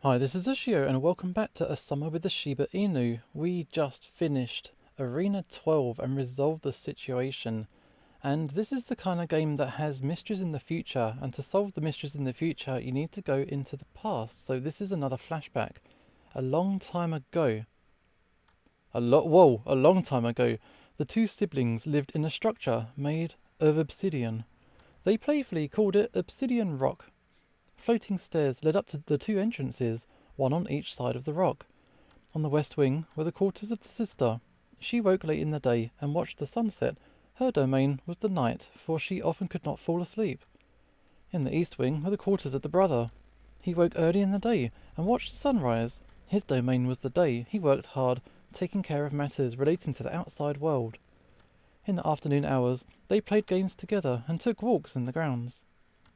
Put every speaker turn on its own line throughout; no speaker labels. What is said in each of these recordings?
Hi, this is Ushio and welcome back to A Summer with the Shiba Inu. We just finished Arena 12 and resolved the situation. And this is the kind of game that has mysteries in the future, and to solve the mysteries in the future you need to go into the past. So this is another flashback. A long time ago. A long time ago, the two siblings lived in a structure made of obsidian. They playfully called it Obsidian Rock. Floating stairs led up to the two entrances, one on each side of the rock. On the west wing were the quarters of the sister. She woke late in the day and watched the sunset. Her domain was the night, for she often could not fall asleep. In the east wing were the quarters of the brother. He woke early in the day and watched the sunrise. His domain was the day. He worked hard, taking care of matters relating to the outside world. In the afternoon hours, they played games together and took walks in the grounds.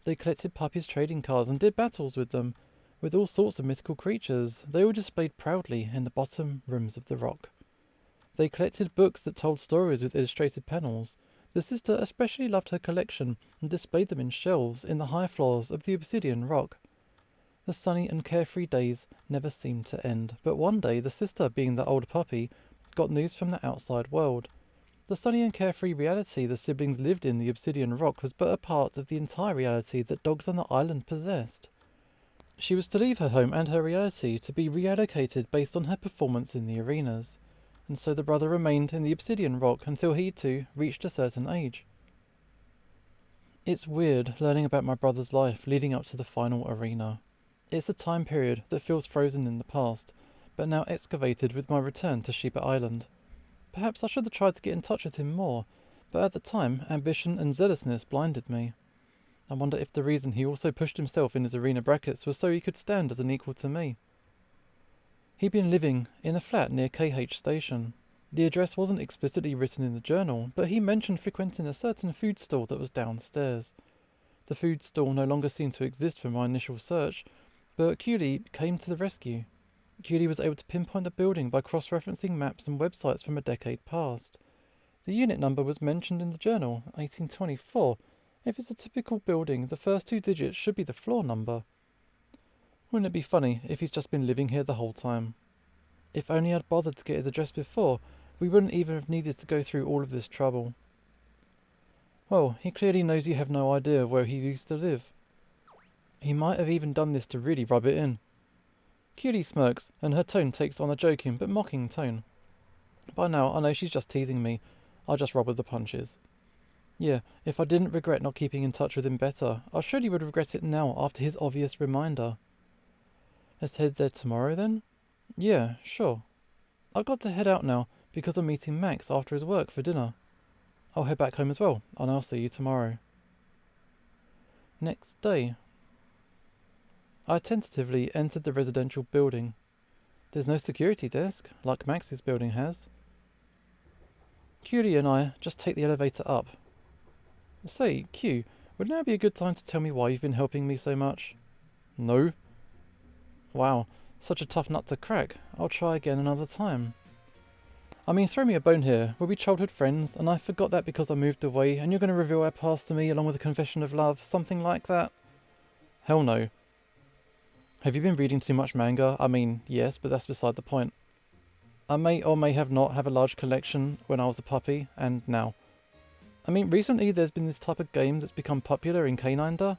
They collected puppies' trading cards and did battles with them, with all sorts of mythical creatures. They were displayed proudly in the bottom rooms of the rock. They collected books that told stories with illustrated panels. The sister especially loved her collection and displayed them in shelves in the high floors of the obsidian rock. The sunny and carefree days never seemed to end, but one day the sister, being the old puppy, got news from the outside world. The sunny and carefree reality the siblings lived in the obsidian rock was but a part of the entire reality that dogs on the island possessed. She was to leave her home and her reality to be reallocated based on her performance in the arenas, and so the brother remained in the obsidian rock until he too reached a certain age. It's weird learning about my brother's life leading up to the final arena. It's a time period that feels frozen in the past, but now excavated with my return to Shiba Island. Perhaps I should have tried to get in touch with him more, but at the time, ambition and zealousness blinded me. I wonder if the reason he also pushed himself in his arena brackets was so he could stand as an equal to me. He'd been living in a flat near KH Station. The address wasn't explicitly written in the journal, but he mentioned frequenting a certain food stall that was downstairs. The food stall no longer seemed to exist from my initial search, but Quill came to the rescue. Quill was able to pinpoint the building by cross-referencing maps and websites from a decade past. The unit number was mentioned in the journal, 1824. If it's a typical building, the first two digits should be the floor number. Wouldn't it be funny if he's just been living here the whole time? If only I'd bothered to get his address before, we wouldn't even have needed to go through all of this trouble. Well, he clearly knows you have no idea where he used to live. He might have even done this to really rub it in. Quill smirks, and her tone takes on a joking but mocking tone. By now, I know she's just teasing me. I'll just roll with the punches. Yeah, if I didn't regret not keeping in touch with him better, I surely would regret it now after his obvious reminder. Let's head there tomorrow then? Yeah, sure. I've got to head out now because I'm meeting Max after his work for dinner. I'll head back home as well, and I'll see you tomorrow. Next day. I tentatively entered the residential building. There's no security desk, like Max's building has. Quill and I just take the elevator up. Say, Q, would now be a good time to tell me why you've been helping me so much? No. Wow, such a tough nut to crack. I'll try again another time. I mean, throw me a bone here. We'll be childhood friends, and I forgot that because I moved away, and you're going to reveal our past to me along with a confession of love, something like that? Hell no. Have you been reading too much manga? I mean, yes, but that's beside the point. I may or may have not have a large collection when I was a puppy, and now. I mean, recently there's been this type of game that's become popular in Canine.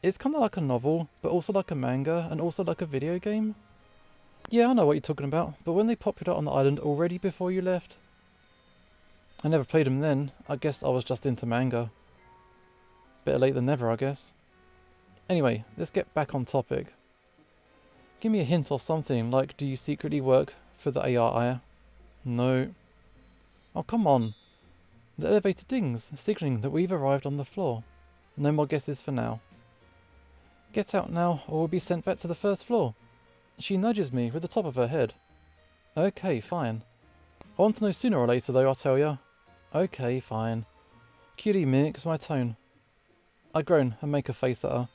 It's kind of like a novel, but also like a manga, and also like a video game. Yeah, I know what you're talking about, but weren't they popular on the island already before you left? I never played them then. I guess I was just into manga. Better late than never, I guess. Anyway, let's get back on topic. Give me a hint or something, like do you secretly work for the ARI? No. Oh, come on. The elevator dings, signalling that we've arrived on the floor. No more guesses for now. Get out now, or we'll be sent back to the first floor. She nudges me with the top of her head. Okay, fine. I want to know sooner or later though, I'll tell ya. Okay, fine. Quill mimics my tone. I groan and make a face at her.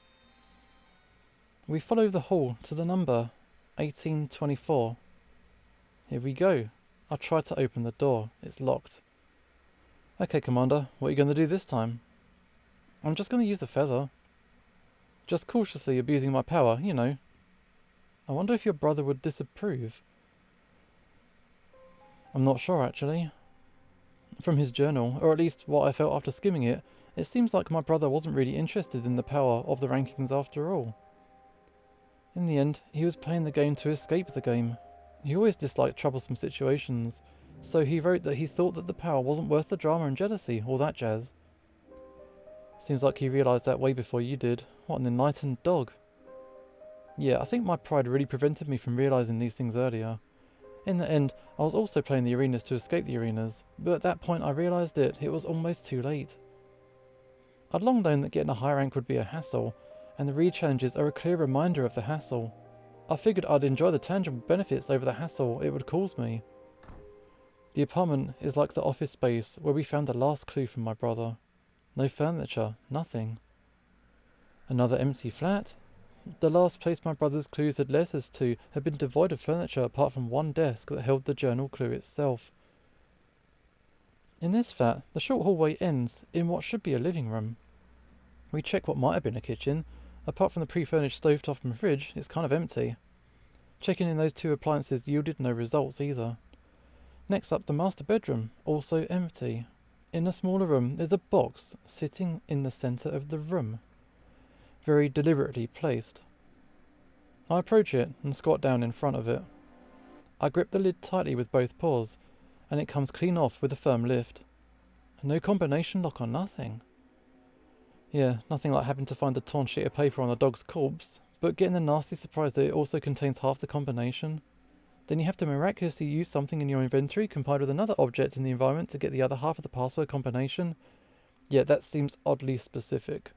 We follow the hall to the number 1824. Here we go. I try to open the door. It's locked. Okay, Commander, what are you going to do this time? I'm just going to use the feather. Just cautiously abusing my power, you know. I wonder if your brother would disapprove. I'm not sure actually. From his journal, or at least what I felt after skimming it, it seems like my brother wasn't really interested in the power of the rankings after all. In the end, he was playing the game to escape the game. He always disliked troublesome situations, so he wrote that he thought that the power wasn't worth the drama and jealousy, all that jazz. Seems like he realised that way before you did. What an enlightened dog. Yeah, I think my pride really prevented me from realising these things earlier. In the end, I was also playing the arenas to escape the arenas, but at that point I realised it was almost too late. I'd long known that getting a high rank would be a hassle, and the re-challenges are a clear reminder of the hassle. I figured I'd enjoy the tangible benefits over the hassle it would cause me. The apartment is like the office space where we found the last clue from my brother. No furniture, nothing. Another empty flat? The last place my brother's clues had led us to had been devoid of furniture apart from one desk that held the journal clue itself. In this flat, the short hallway ends in what should be a living room. We check what might have been a kitchen. Apart from the pre-furnished stovetop and fridge, it's kind of empty. Checking in those two appliances yielded no results either. Next up, the master bedroom, also empty. In a smaller room, there's a box sitting in the centre of the room. Very deliberately placed. I approach it and squat down in front of it. I grip the lid tightly with both paws, and it comes clean off with a firm lift. No combination lock or nothing. Yeah, nothing like having to find a torn sheet of paper on a dog's corpse, but getting the nasty surprise that it also contains half the combination. Then you have to miraculously use something in your inventory combined with another object in the environment to get the other half of the password combination. Yeah, that seems oddly specific.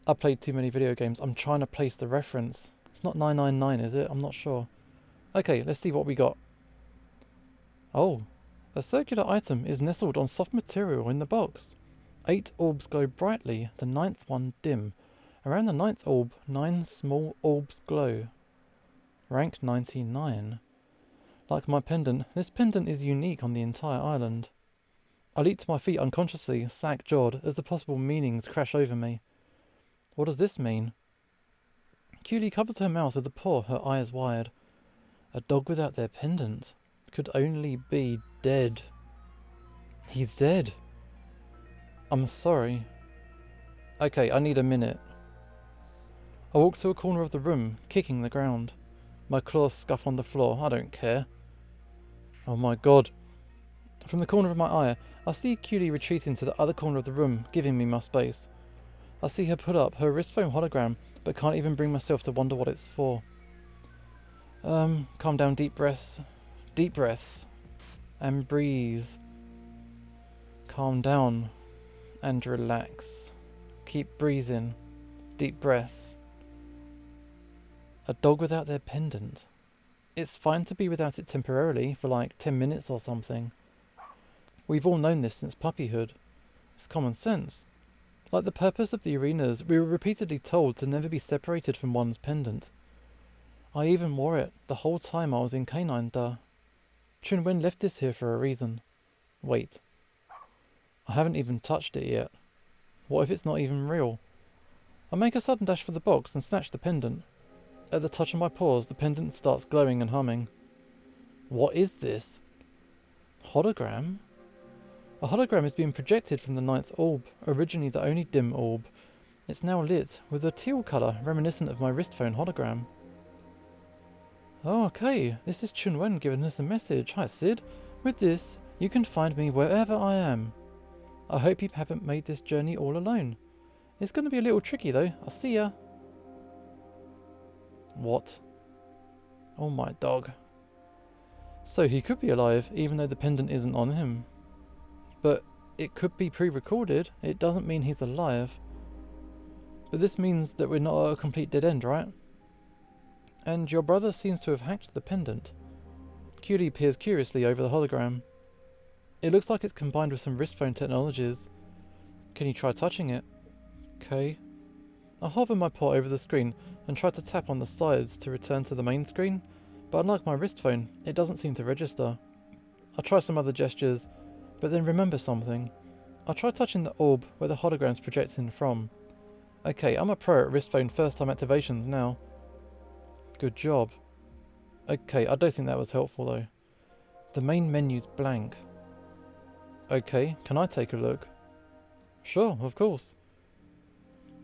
I played too many video games. I'm trying to place the reference. It's not 999, is it? I'm not sure. Okay, let's see what we got. Oh, a circular item is nestled on soft material in the box. 8 orbs glow brightly, the 9th one dim. Around the 9th orb, 9 small orbs glow. Rank 99. Like my pendant, this pendant is unique on the entire island. I leap to my feet unconsciously, slack-jawed, as the possible meanings crash over me. What does this mean? Cutie covers her mouth with a paw, her eyes wide. A dog without their pendant could only be dead. He's dead. I'm sorry. Okay, I need a minute. I walk to a corner of the room, kicking the ground. My claws scuff on the floor. I don't care. Oh my god. From the corner of my eye, I see Cutie retreating to the other corner of the room, giving me my space. I see her put up her wrist phone hologram, but can't even bring myself to wonder what it's for. Calm down, deep breaths. Deep breaths. And breathe. Calm down. And relax. Keep breathing. Deep breaths. A dog without their pendant. It's fine to be without it temporarily, for like 10 minutes or something. We've all known this since puppyhood. It's common sense. Like the purpose of the arenas, we were repeatedly told to never be separated from one's pendant. I even wore it the whole time I was in Canine Duh. Chun-wen left this here for a reason. Wait. I haven't even touched it yet. What if it's not even real? I make a sudden dash for the box and snatch the pendant. At the touch of my paws, the pendant starts glowing and humming. What is this? Hologram? A hologram is being projected from the 9th orb, originally the only dim orb. It's now lit with a teal colour reminiscent of my wrist phone hologram. Oh, okay, this is Chun-wen giving us a message. Hi Sid, with this, you can find me wherever I am. I hope you haven't made this journey all alone. It's going to be a little tricky though. I'll see ya. What? Oh my dog. So he could be alive even though the pendant isn't on him. But it could be pre-recorded. It doesn't mean he's alive. But this means that we're not at a complete dead end, right? And your brother seems to have hacked the pendant. Cutie peers curiously over the hologram. It looks like it's combined with some wrist phone technologies. Can you try touching it? Okay. I hover my paw over the screen and try to tap on the sides to return to the main screen, but unlike my wrist phone, it doesn't seem to register. I try some other gestures, but then remember something. I try touching the orb where the hologram's projecting from. Okay, I'm a pro at wrist phone first time activations now. Good job. Okay, I don't think that was helpful though. The main menu's blank. Okay, can I take a look? Sure, of course.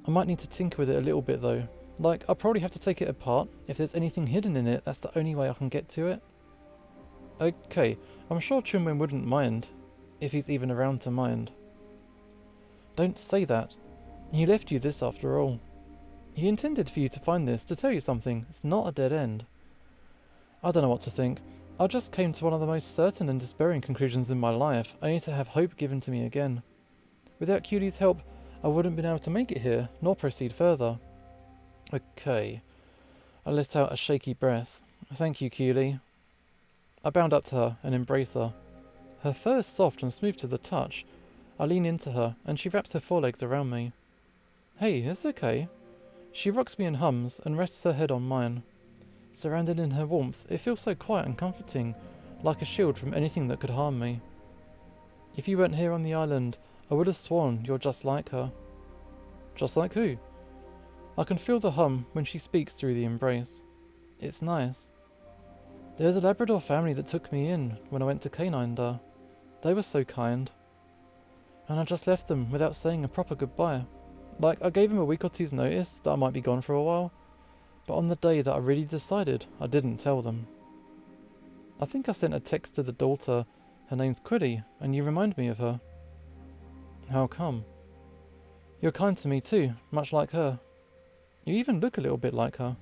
I might need to tinker with it a little bit though. Like, I'll probably have to take it apart. If there's anything hidden in it, that's the only way I can get to it. Okay, I'm sure Chun-wen wouldn't mind. If he's even around to mind. Don't say that. He left you this after all. He intended for you to find this, to tell you something. It's not a dead end. I don't know what to think. I just came to one of the most certain and despairing conclusions in my life, only to have hope given to me again. Without Qli's help, I wouldn't have been able to make it here, nor proceed further. Okay. I let out a shaky breath. Thank you, Qli. I bound up to her and embrace her. Her fur is soft and smooth to the touch. I lean into her, and she wraps her forelegs around me. Hey, it's okay. She rocks me and hums, and rests her head on mine. Surrounded in her warmth, it feels so quiet and comforting, like a shield from anything that could harm me. If you weren't here on the island, I would have sworn you're just like her. Just like who? I can feel the hum when she speaks through the embrace. It's nice. There's a Labrador family that took me in when I went to Canine Dar. They were so kind. And I just left them without saying a proper goodbye. Like, I gave them a week or two's notice that I might be gone for a while, but on the day that I really decided, I didn't tell them. I think I sent a text to the daughter. Her name's Quilly, and you remind me of her. How come? You're kind to me too, much like her. You even look a little bit like her.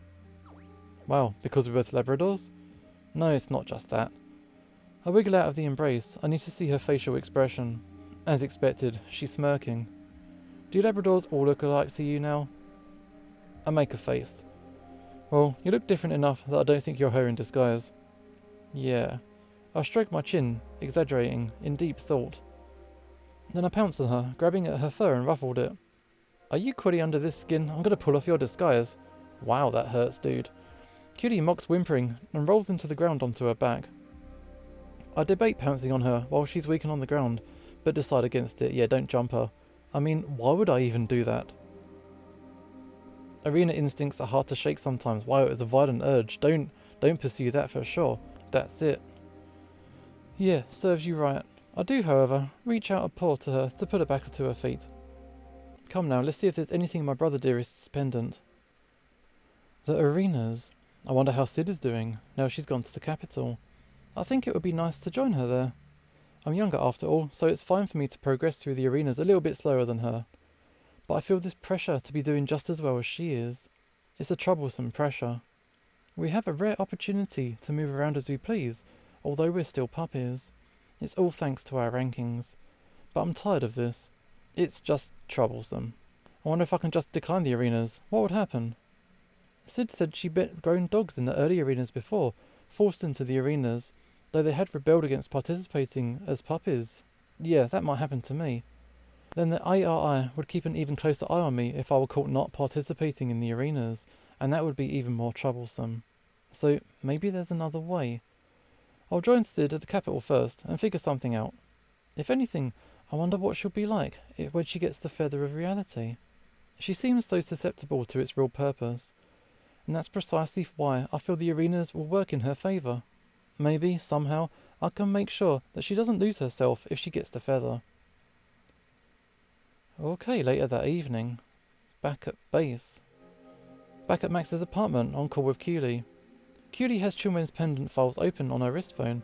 Wow, because we're both Labradors? No, it's not just that. I wiggle out of the embrace. I need to see her facial expression. As expected, she's smirking. Do Labradors all look alike to you now? I make a face. Well, you look different enough that I don't think you're her in disguise. Yeah. I stroke my chin, exaggerating, in deep thought. Then I pounce on her, grabbing at her fur and ruffled it. Are you Quilly under this skin? I'm gonna pull off your disguise. Wow, that hurts, dude. Quilly mocks whimpering and rolls into the ground onto her back. I debate pouncing on her while she's weak and on the ground, but decide against it. Yeah, don't jump her. I mean, why would I even do that? Arena instincts are hard to shake sometimes. Wow, it's a violent urge. Don't pursue that for sure. That's it. Yeah, serves you right. I do, however, reach out a paw to her to put her back to her feet. Come now, let's see if there's anything in my brother dearest's pendant. The arenas. I wonder how Sid is doing, now she's gone to the capital. I think it would be nice to join her there. I'm younger after all, so it's fine for me to progress through the arenas a little bit slower than her. But I feel this pressure to be doing just as well as she is. It's a troublesome pressure. We have a rare opportunity to move around as we please, although we're still puppies. It's all thanks to our rankings. But I'm tired of this. It's just troublesome. I wonder if I can just decline the arenas. What would happen? Sid said she bet grown dogs in the early arenas before, forced into the arenas, though they had rebelled against participating as puppies. Yeah, that might happen to me. Then the ARI would keep an even closer eye on me if I were caught not participating in the arenas, and that would be even more troublesome. So maybe there's another way. I'll join Sid at the capital first and figure something out. If anything, I wonder what she'll be like when she gets the feather of reality. She seems so susceptible to its real purpose, and that's precisely why I feel the arenas will work in her favour. Maybe, somehow, I can make sure that she doesn't lose herself if she gets the feather. Okay, later that evening. Back at base. Back at Max's apartment, on call with Qli. Qli has Chun-wen's pendant files open on her wrist phone.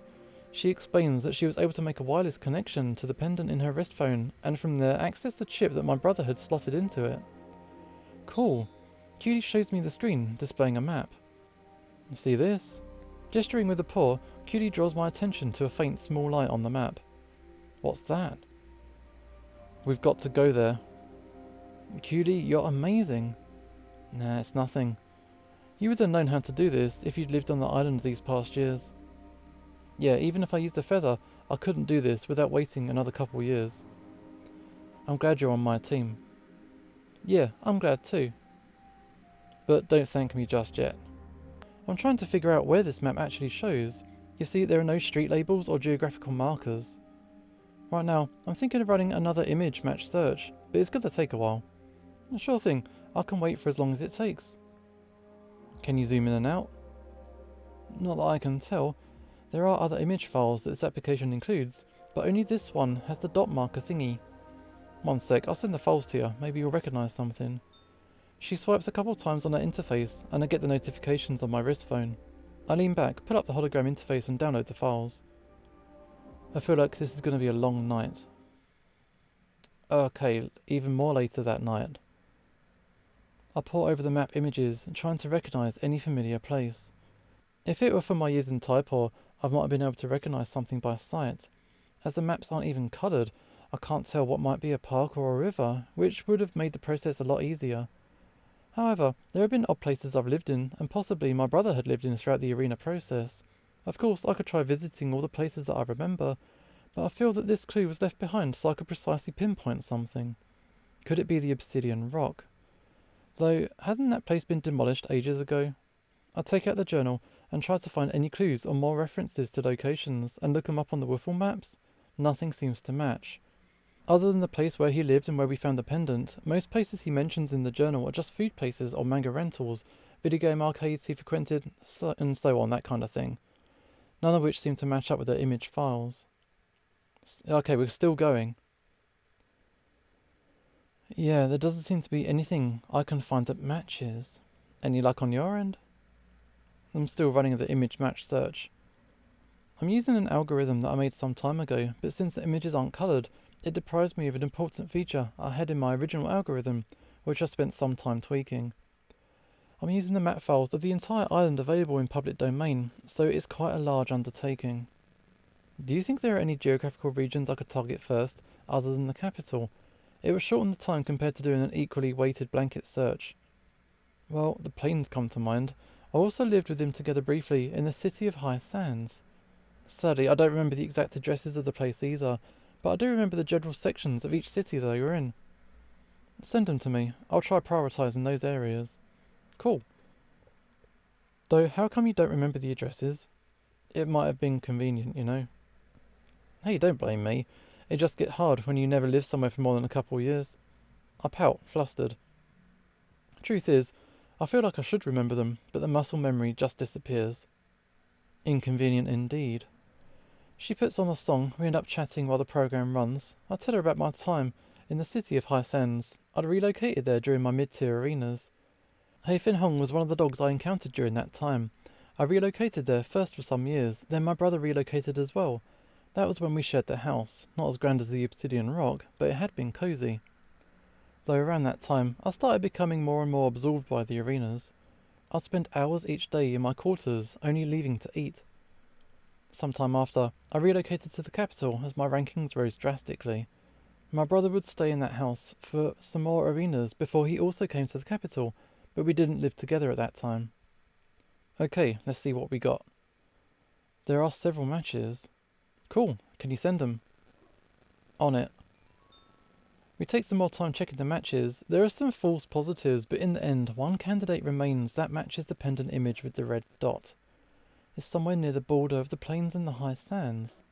She explains that she was able to make a wireless connection to the pendant in her wrist phone, and from there access the chip that my brother had slotted into it. Cool. Qli shows me the screen, displaying a map. See this? Gesturing with a paw, Qli draws my attention to a faint small light on the map. What's that? We've got to go there. Qli, you're amazing. Nah, it's nothing. You would have known how to do this if you'd lived on the island these past years. Yeah, even if I used a feather, I couldn't do this without waiting another couple years. I'm glad you're on my team. Yeah, I'm glad too. But don't thank me just yet. I'm trying to figure out where this map actually shows. You see, there are no street labels or geographical markers. Right now, I'm thinking of running another image match search, but it's gonna take a while. Sure thing, I can wait for as long as it takes. Can you zoom in and out? Not that I can tell. There are other image files that this application includes, but only this one has the dot marker thingy. One sec, I'll send the files to you, maybe you'll recognise something. She swipes a couple times on her interface, and I get the notifications on my wrist phone. I lean back, pull up the hologram interface and download the files. I feel like this is going to be a long night. Okay, even more later that night. I pore over the map images, trying to recognise any familiar place. If it were for my years in Taipor, I might have been able to recognise something by sight. As the maps aren't even coloured, I can't tell what might be a park or a river, which would have made the process a lot easier. However, there have been odd places I've lived in, and possibly my brother had lived in throughout the arena process. Of course, I could try visiting all the places that I remember, but I feel that this clue was left behind so I could precisely pinpoint something. Could it be the Obsidian rock? Though, hadn't that place been demolished ages ago? I take out the journal and try to find any clues or more references to locations and look them up on the Wiffle maps. Nothing seems to match. Other than the place where he lived and where we found the pendant, most places he mentions in the journal are just food places or manga rentals, video game arcades he frequented, and so on, that kind of thing. None of which seem to match up with the image files. Okay, we're still going. Yeah, there doesn't seem to be anything I can find that matches. Any luck on your end? I'm still running the image match search. I'm using an algorithm that I made some time ago, but since the images aren't coloured, it deprives me of an important feature I had in my original algorithm, which I spent some time tweaking. I'm using the map files of the entire island available in public domain, so it's quite a large undertaking. Do you think there are any geographical regions I could target first, other than the capital? It would shorten the time compared to doing an equally weighted blanket search. Well, the plains come to mind. I also lived with him together briefly in the city of High Sands. Sadly, I don't remember the exact addresses of the place either, but I do remember the general sections of each city they were in. Send them to me. I'll try prioritising those areas. Cool. Though, how come you don't remember the addresses? It might have been convenient, you know. Hey, don't blame me. It just gets hard when you never live somewhere for more than a couple of years. I pout, flustered. Truth is, I feel like I should remember them, but the muscle memory just disappears. Inconvenient indeed. She puts on a song, we end up chatting while the program runs. I tell her about my time in the city of High Sands. I'd relocated there during my mid-tier arenas. Hey Fin Hong was one of the dogs I encountered during that time. I relocated there first for some years, then my brother relocated as well. That was when we shared the house, not as grand as the Obsidian rock, but it had been cosy. Though around that time, I started becoming more and more absorbed by the arenas. I'd spend hours each day in my quarters, only leaving to eat. Sometime after, I relocated to the capital as my rankings rose drastically. My brother would stay in that house for some more arenas before he also came to the capital, but we didn't live together at that time. Okay, let's see what we got. There are several matches. Cool, can you send them? On it. We take some more time checking the matches. There are some false positives, but in the end, one candidate remains that matches the pendant image with the red dot. It's somewhere near the border of the plains and the high sands.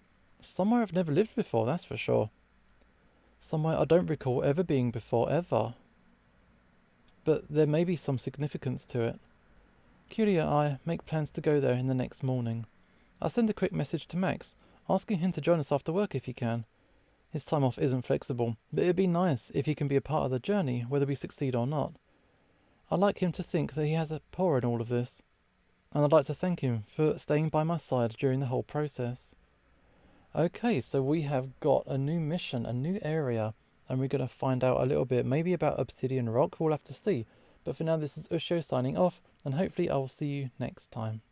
Somewhere I've never lived before, that's for sure. Somewhere I don't recall ever being before, ever. But there may be some significance to it. Curie and I make plans to go there in the next morning. I send a quick message to Max, asking him to join us after work if he can. His time off isn't flexible, but it'd be nice if he can be a part of the journey, whether we succeed or not. I'd like him to think that he has a paw in all of this, and I'd like to thank him for staying by my side during the whole process. Okay, so we have got a new mission, a new area, and we're going to find out a little bit, maybe about Obsidian Rock, we'll have to see. But for now, this is Usho signing off, and hopefully I will see you next time.